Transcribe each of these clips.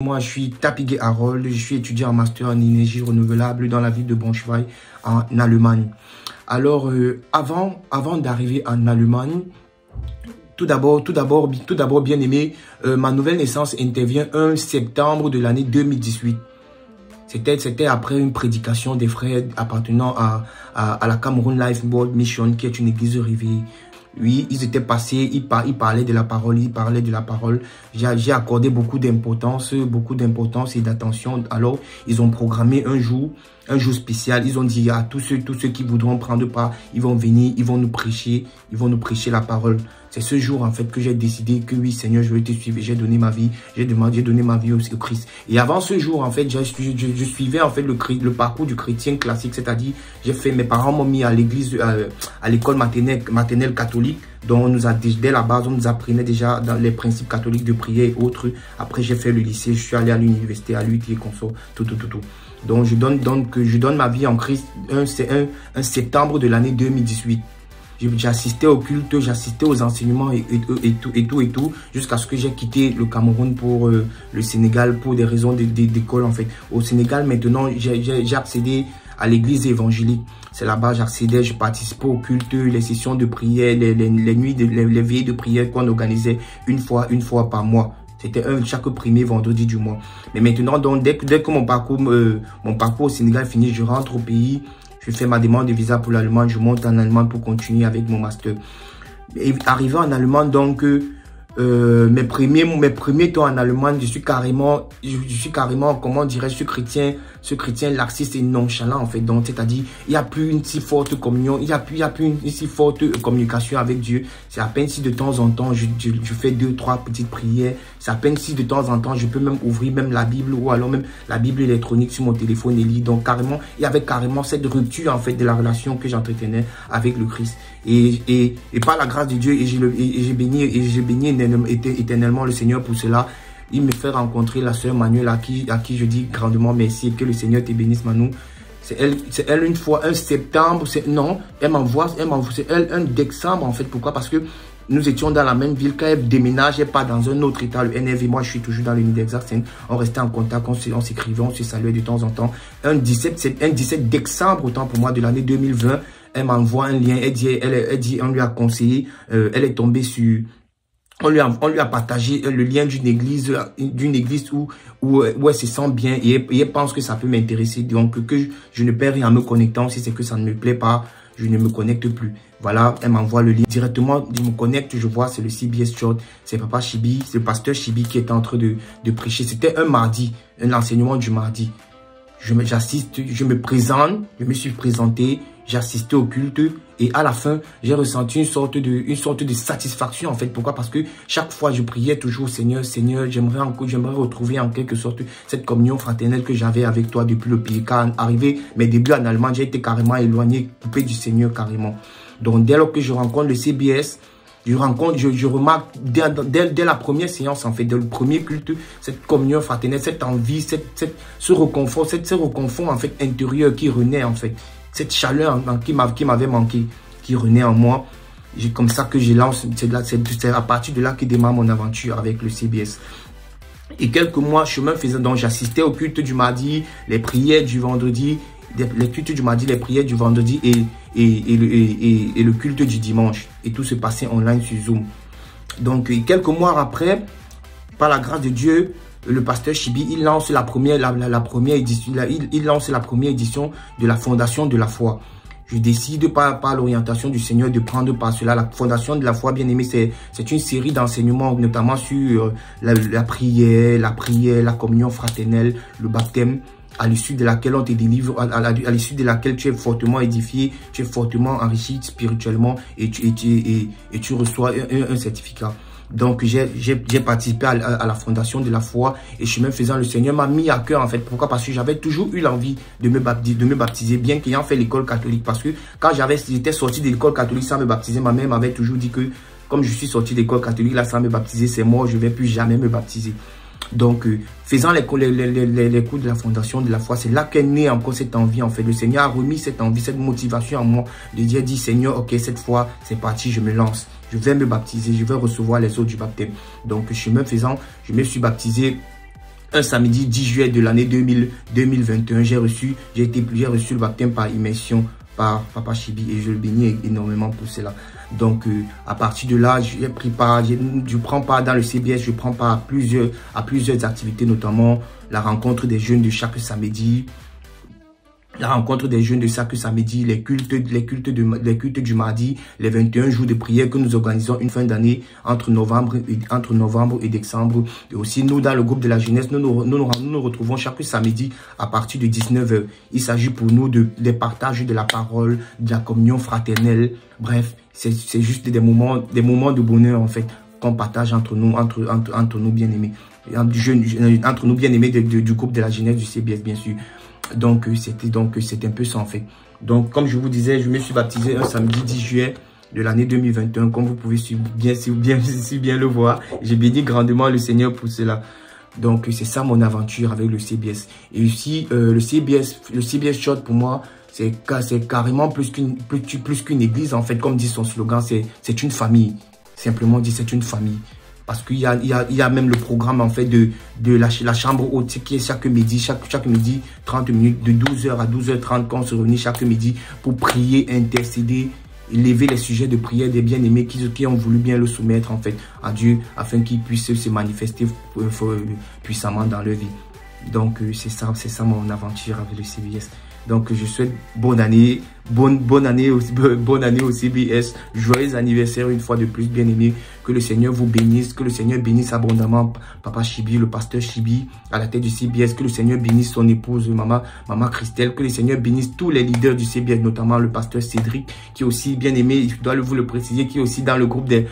Moi, je suis Tapigué Harold, je suis étudiant en master en énergie renouvelable dans la ville de Braunschweig, en Allemagne. Alors, avant d'arriver en Allemagne, tout d'abord, bien aimé, ma nouvelle naissance intervient 1 septembre de l'année 2018. C'était après une prédication des frères appartenant à la Cameroun Life World Mission, qui est une église réveillée. Oui, ils étaient passés, ils parlaient de la parole, J'ai accordé beaucoup d'importance et d'attention. Alors, ils ont programmé un jour spécial. Ils ont dit à tous ceux qui voudront prendre part, ils vont venir, ils vont nous prêcher la parole. C'est ce jour, en fait, que j'ai décidé que oui, Seigneur, je vais te suivre. J'ai donné ma vie, j'ai donné ma vie au Christ. Et avant ce jour, en fait, je suivais, en fait, le parcours du chrétien classique, c'est-à-dire, mes parents m'ont mis à l'église, à l'école maternelle catholique, dont dès la base, on nous apprenait déjà dans les principes catholiques de prière et autres. Après, j'ai fait le lycée, je suis allé à l'université, à l'UT et consort, tout. Donc, je donne ma vie en Christ, un septembre de l'année 2018. J'assistais au culte, j'assistais aux enseignements et tout, jusqu'à ce que j'ai quitté le Cameroun pour le Sénégal pour des raisons d'école, en fait. Au Sénégal, maintenant, j'ai accédé à l'église évangélique. C'est là-bas, j'accédais, je participais au culte, les sessions de prière, les nuits, les veillées de prière qu'on organisait une fois par mois. C'était chaque premier vendredi du mois. Mais maintenant, donc, dès que mon parcours au Sénégal finit, je rentre au pays. Je fais ma demande de visa pour l'Allemagne. Je monte en Allemagne pour continuer avec mon master. Et arrivé en Allemagne, donc, mes premiers temps en Allemagne, je suis carrément, comment dirais-je, ce chrétien laxiste et nonchalant, en fait. Donc, c'est-à-dire, il n'y a plus une si forte communion, il n'y a plus une si forte communication avec Dieu. C'est à peine si de temps en temps, je fais 2-3 petites prières. C'est à peine si de temps en temps, je peux même ouvrir même la Bible ou alors même la Bible électronique sur mon téléphone et lire. Donc, carrément, il y avait carrément cette rupture, en fait, de la relation que j'entretenais avec le Christ. Et par la grâce de Dieu, et j'ai béni éternellement le Seigneur pour cela. Il me fait rencontrer la sœur Manuel à qui je dis grandement merci et que le Seigneur te bénisse, Manu. C'est elle une fois, 1 septembre, elle m'envoie, c'est elle 1 décembre, en fait. Pourquoi? Parce que nous étions dans la même ville. Quand elle déménage, elle part dans un autre état, le NRV. Moi, je suis toujours dans l'unité d'Alsace. On restait en contact, on s'écrivait, on se saluait de temps en temps. Un 17 décembre, autant pour moi, de l'année 2020, elle m'envoie un lien. Elle dit, on lui a conseillé, elle est tombée sur... On lui a partagé le lien d'une église où elle se sent bien et elle pense que ça peut m'intéresser. Donc, que je ne perds rien en me connectant. Si c'est que ça ne me plaît pas, je ne me connecte plus. Voilà, elle m'envoie le lien. Directement, je me connecte, je vois, c'est le CBS Church. C'est Papa Chibi, c'est le pasteur Chibi qui est en train de prêcher. C'était un mardi, un enseignement du mardi. J'assiste, je me présente, je me suis présenté, j'ai assisté au culte et à la fin, j'ai ressenti une sorte de satisfaction, en fait. Pourquoi? Parce que chaque fois, je priais toujours, Seigneur, j'aimerais retrouver en quelque sorte cette communion fraternelle que j'avais avec toi depuis le pays. Car arrivé mes débuts en Allemagne, j'ai été carrément éloigné, coupé du Seigneur carrément. Donc, dès lors que je rencontre le CBS, je remarque dès la première séance, en fait, dès le premier culte, cette communion fraternelle, cette envie, ce reconfort, en fait, intérieur qui renaît, en fait. Cette chaleur qui m'avait manqué, qui renaît en moi. Comme ça que je lance, c'est à partir de là que démarre mon aventure avec le CBS. Et quelques mois, chemin faisant, donc j'assistais au culte du mardi, les prières du vendredi, les cultes du mardi, les prières du vendredi et le culte du dimanche. Et tout se passait online sur Zoom. Donc, quelques mois après, par la grâce de Dieu, le pasteur Chibi, il lance la première édition, il lance la première édition de la Fondation de la foi. Je décide par l'orientation du Seigneur de prendre par cela. La Fondation de la foi, bien aimé, c'est une série d'enseignements, notamment sur la prière, la communion fraternelle, le baptême, à l'issue de laquelle on te délivre, à l'issue de laquelle tu es fortement édifié, tu es fortement enrichi spirituellement et tu reçois un certificat. Donc, j'ai participé à la Fondation de la foi et chemin faisant, le Seigneur m'a mis à cœur, en fait. Pourquoi? Parce que j'avais toujours eu l'envie de me baptiser, bien qu'ayant fait l'école catholique. Parce que quand j'étais sorti de l'école catholique sans me baptiser, ma mère m'avait toujours dit que, comme je suis sorti de l'école catholique, là, sans me baptiser, c'est mort, je ne vais plus jamais me baptiser. Donc, faisant les cours de la Fondation de la foi, c'est là qu'est née encore cette envie, en fait. Le Seigneur a remis cette envie, cette motivation en moi, de dire, Seigneur, ok, cette fois, c'est parti, je me lance. Je vais me baptiser, je vais recevoir les eaux du baptême. Donc, chemin faisant, je me suis baptisé un samedi 10 juillet de l'année 2021, j'ai reçu le baptême par immersion par Papa Chibi et je le bénis énormément pour cela. Donc, à partir de là, j'ai pris part, je prends part dans le CBS, je prends part à plusieurs activités, notamment la rencontre des jeunes de chaque samedi, les cultes du mardi, les 21 jours de prière que nous organisons une fin d'année entre novembre et décembre. Et aussi, nous, dans le groupe de la jeunesse, nous retrouvons chaque samedi à partir de 19 h. Il s'agit pour nous des partages de la parole, de la communion fraternelle. Bref, c'est juste des moments de bonheur, en fait, qu'on partage entre nous bien-aimés. Entre nous bien-aimés du groupe de la jeunesse du CBS, bien sûr. Donc, c'était un peu ça, en fait. Donc, comme je vous disais, je me suis baptisé un samedi 10 juillet de l'année 2021, comme vous pouvez bien le voir. J'ai béni grandement le Seigneur pour cela. Donc, c'est ça mon aventure avec le CBS. Et aussi, le CBS Church, pour moi, c'est carrément plus qu'une église, en fait. Comme dit son slogan, c'est une famille. Simplement dit, c'est une famille. Parce qu'il y a même le programme, en fait, de la chambre haute, qui est chaque midi, 30 minutes, de 12 h à 12 h 30, quand on se réunit chaque midi pour prier, intercéder, élever les sujets de prière des bien-aimés qui ont voulu bien le soumettre, en fait, à Dieu, afin qu'il puisse se manifester puissamment dans leur vie. Donc, c'est ça mon aventure avec le CBS. Donc, je souhaite bonne année au CBS. Joyeux anniversaire une fois de plus, bien-aimé. Que le Seigneur vous bénisse. Que le Seigneur bénisse abondamment Papa Chibi, le pasteur Chibi, à la tête du CBS. Que le Seigneur bénisse son épouse, Maman Christelle. Que le Seigneur bénisse tous les leaders du CBS, notamment le pasteur Cédric, qui est aussi bien-aimé, je dois vous le préciser, qui est aussi dans le groupe de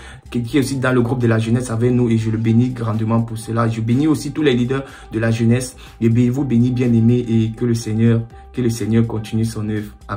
la jeunesse avec nous. Et je le bénis grandement pour cela. Je bénis aussi tous les leaders de la jeunesse. Et vous bénis, bien-aimé, et que le Seigneur continue son œuvre. Amen.